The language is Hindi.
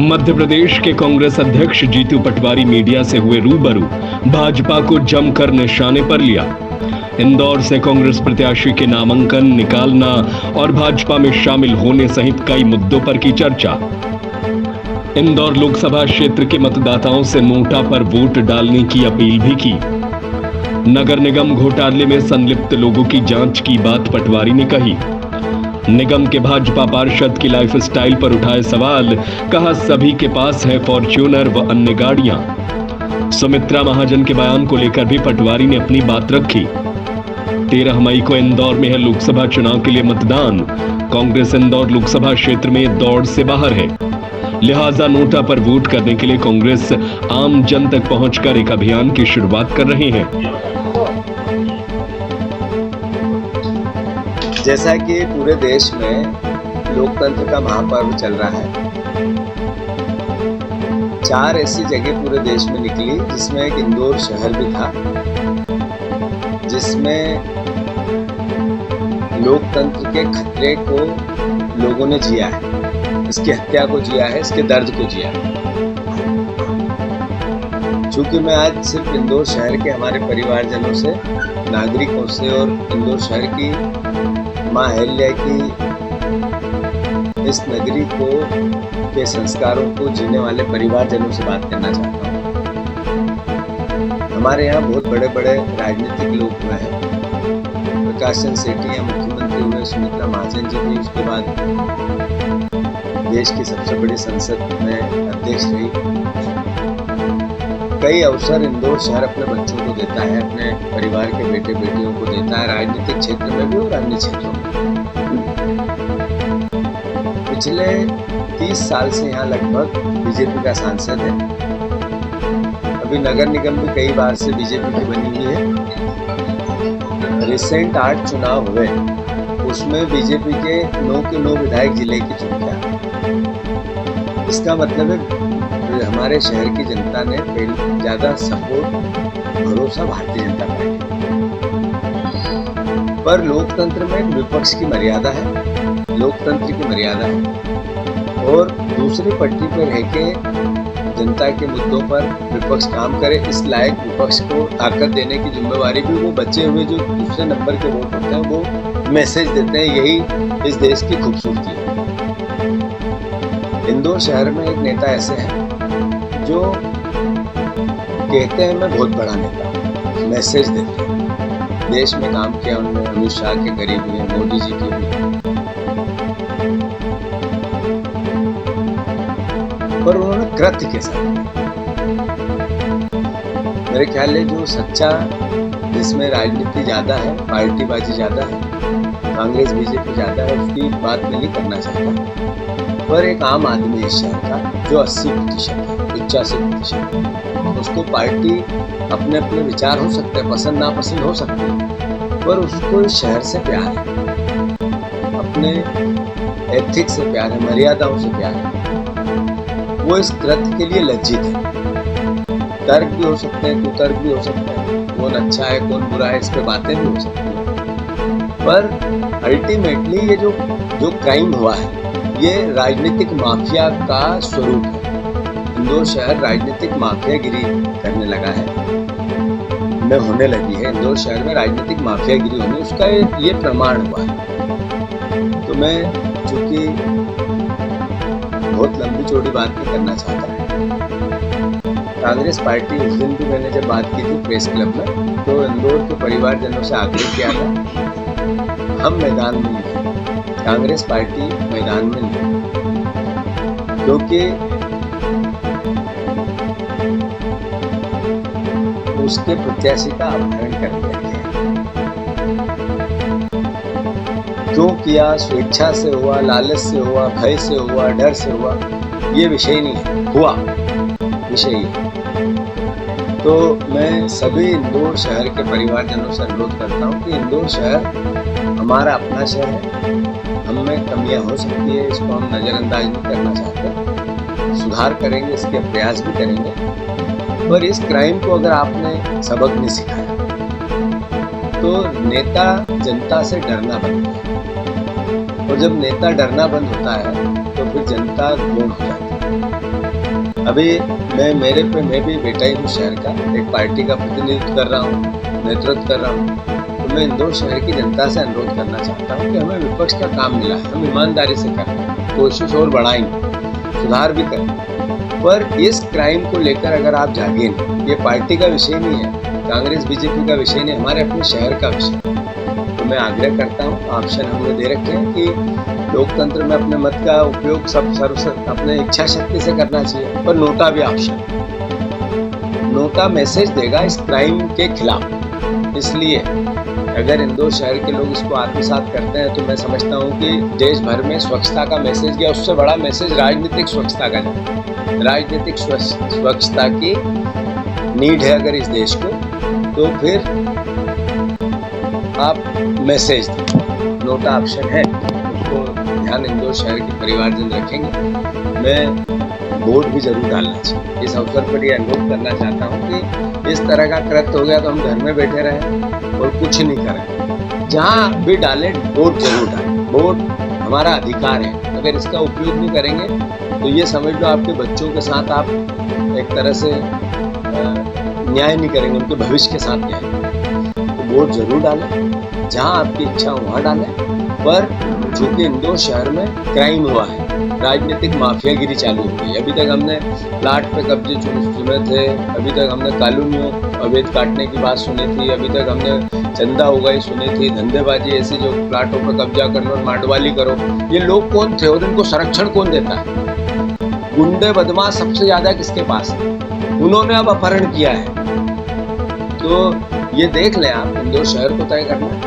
मध्य प्रदेश के कांग्रेस अध्यक्ष जीतू पटवारी मीडिया से हुए रूबरू, भाजपा को जमकर निशाने पर लिया। इंदौर से कांग्रेस प्रत्याशी के नामांकन निकालना और भाजपा में शामिल होने सहित कई मुद्दों पर की चर्चा। इंदौर लोकसभा क्षेत्र के मतदाताओं से नोटा पर वोट डालने की अपील भी की। नगर निगम घोटाले में संलिप्त लोगों की जांच की बात पटवारी ने कही। निगम के भाजपा पार्षद की लाइफस्टाइल पर उठाए सवाल, कहा सभी के पास है फॉर्च्यूनर व अन्य गाड़ियां। सुमित्रा महाजन के बयान को लेकर भी पटवारी ने अपनी बात रखी। 13 मई को इंदौर में है लोकसभा चुनाव के लिए मतदान। कांग्रेस इंदौर लोकसभा क्षेत्र में दौड़ से बाहर है, लिहाजा नोटा पर वोट करने के लिए कांग्रेस आम जन तक पहुंचकर एक अभियान की शुरुआत कर रहे हैं। जैसा कि पूरे देश में लोकतंत्र का महापर्व चल रहा है, 4 ऐसी जगह पूरे देश में निकली जिसमें एक इंदौर शहर भी था, जिसमें लोकतंत्र के खतरे को लोगों ने जिया है, इसकी हत्या को जिया है, इसके दर्द को जिया है। चूंकि मैं आज सिर्फ इंदौर शहर के हमारे परिवारजनों से, नागरिकों से और इंदौर शहर की माँ अहिल्या की इस नगरी को के संस्कारों को जीने वाले परिवारजनों से बात करना चाहता हूँ। हमारे यहाँ बहुत बड़े बड़े राजनीतिक लोग हुए हैं। प्रकाश चंद्र सेठी मुख्यमंत्री हुए, सुमित्रा महाजन जी भी उसके बाद देश की सबसे बड़ी संसद में अध्यक्ष रही। कई अवसर इंदौर शहर अपने बच्चों को देता है, अपने परिवार के बेटे बेटियों को देता है, राजनीतिक क्षेत्र में भी और अन्य क्षेत्रों में। पिछले 30 साल से यहाँ लगभग बीजेपी का सांसद है। अभी नगर निगम भी कई बार से बीजेपी की बनी हुई है। रिसेंट 8 चुनाव हुए, उसमें बीजेपी के 9 के 9 विधायक जिले की चुन गया। इसका मतलब है हमारे शहर की जनता ने ज्यादा सपोर्ट, भरोसा भारतीय जनता पार्टी पर। लोकतंत्र में विपक्ष की मर्यादा है, लोकतंत्र की मर्यादा है, और दूसरी पट्टी पर रह के जनता के मुद्दों पर विपक्ष काम करे, इस लायक विपक्ष को ताकत देने की जिम्मेवारी भी वो बचे हुए जो दूसरे नंबर के वोट होते हैं वो मैसेज देते हैं। यही इस देश की खूबसूरती है। इंदौर शहर में एक नेता ऐसे हैं जो कहते हैं मैं बहुत बड़ा नेता हूं, मैसेज देते हैं। देश में काम किया उन्होंने, अमित शाह के करीब हुए, मोदी जी के भी, पर उन्होंने कृत्य के साथ, मेरे ख्याल है जो सच्चा, जिसमें राजनीति ज्यादा है, पार्टीबाजी ज्यादा है, कांग्रेस बीजेपी ज्यादा है, उसकी बात मैं नहीं करना चाहता। पर एक आम आदमी इस शहर का जो 80% है, 85%, उसको पार्टी अपने अपने विचार हो सकते हैं, पसंद नापसंद हो सकते हैं, पर उसको इस शहर से प्यार है, अपने एथिक्स से प्यार है, मर्यादाओं से प्यार है। वो इस कृत्य के लिए लज्जित है। तर्क भी हो सकते हैं, कुतर्क भी हो सकते हैं, कौन अच्छा है कौन बुरा है, इस पे बातें भी हो सकती हैं, पर अल्टीमेटली ये जो क्राइम हुआ है, ये राजनीतिक माफिया का स्वरूप है। इंदौर शहर राजनीतिक माफियागिरी करने लगा है, में होने लगी है। इंदौर शहर में राजनीतिक माफियागिरी होने, उसका ये प्रमाण हुआ है। तो मैं चूंकि बहुत लंबी चौड़ी बात नहीं करना चाहता, कांग्रेस पार्टी, उस दिन भी मैंने जब बात की थी प्रेस क्लब में, तो इंदौर के परिवारजनों से आग्रह किया था हम मैदान में नहीं, कांग्रेस पार्टी मैदान में नहीं, क्योंकि उसके प्रत्याशी का अपहरण कर दिया गया। क्यों किया, स्वेच्छा से हुआ, लालच से हुआ, भय से हुआ, डर से हुआ, ये विषय नहीं है, हुआ विषय है। तो मैं सभी इंदौर शहर के परिवारजनों से अनुरोध करता हूँ कि इंदौर शहर हमारा अपना शहर है, हम में कमियां हो सकती है, इसको हम नज़रअंदाज नहीं करना चाहते, सुधार करेंगे, इसके प्रयास भी करेंगे। पर इस क्राइम को अगर आपने सबक नहीं सिखाया तो नेता जनता से डरना बंद है, और जब नेता डरना बंद होता है तो फिर जनता गौण हो जाती है। अभी मैं भी बेटा ही हूँ शहर का, एक पार्टी का प्रतिनिधित्व कर रहा हूँ, नेतृत्व कर रहा हूँ। तो मैं इंदौर शहर की जनता से अनुरोध करना चाहता हूँ कि हमें विपक्ष का काम मिला है, हम ईमानदारी से करें, कोशिश और बढ़ाएंगे, सुधार भी करें, पर इस क्राइम को लेकर अगर आप जागे नहीं, ये पार्टी का विषय नहीं है, कांग्रेस बीजेपी का विषय नहीं, हमारे अपने शहर का विषय। तो मैं आग्रह करता हूँ, ऑप्शन हमने दे रखे हैं कि लोकतंत्र में अपने मत का उपयोग सब अपने इच्छा शक्ति से करना चाहिए, पर नोटा भी ऑप्शन, नोटा मैसेज देगा इस क्राइम के खिलाफ। इसलिए अगर इंदौर शहर के लोग इसको आत्मसात करते हैं तो मैं समझता हूँ कि देश भर में स्वच्छता का मैसेज गया, उससे बड़ा मैसेज राजनीतिक स्वच्छता का है। राजनीतिक स्वच्छता की नीड है अगर इस देश को, तो फिर आप मैसेज दें, नोटा ऑप्शन है, उसको ध्यान इंदौर शहर के परिवारजन रखेंगे। मैं वोट भी जरूर डालना चाहिए। इस अवसर पर यह अनुरोध करना चाहता हूँ कि इस तरह का कृत्य हो गया तो हम घर में बैठे रहें और कुछ नहीं करें। जहाँ भी डालें वोट जरूर डालें, वोट हमारा अधिकार है। अगर इसका उपयोग नहीं करेंगे तो ये समझ लो आपके बच्चों के साथ आप एक तरह से न्याय नहीं करेंगे, उनके भविष्य के साथ न्याय करेंगे। तो वोट जरूर डालें, जहाँ आपकी इच्छा हो वहाँ डालें। पर चूंकि इंदौर शहर में क्राइम हुआ है, राजनीतिक माफियागिरी चालू हो गई। अभी तक हमने प्लाट पे कब्जे सुने थे, अभी तक हमने कॉलोनियों अवैध काटने की बात सुनी थी, अभी तक हमने चंदा उगाई सुनी थी, धंधेबाजी ऐसी जो प्लाटों पर कब्जा करना और मांडवाली करो। ये लोग कौन थे और इनको संरक्षण कौन देता है? गुंडे बदमाश सबसे ज्यादा किसके पास है? उन्होंने अब अपहरण किया है। तो ये देख लें आप, इंदौर शहर को तय करना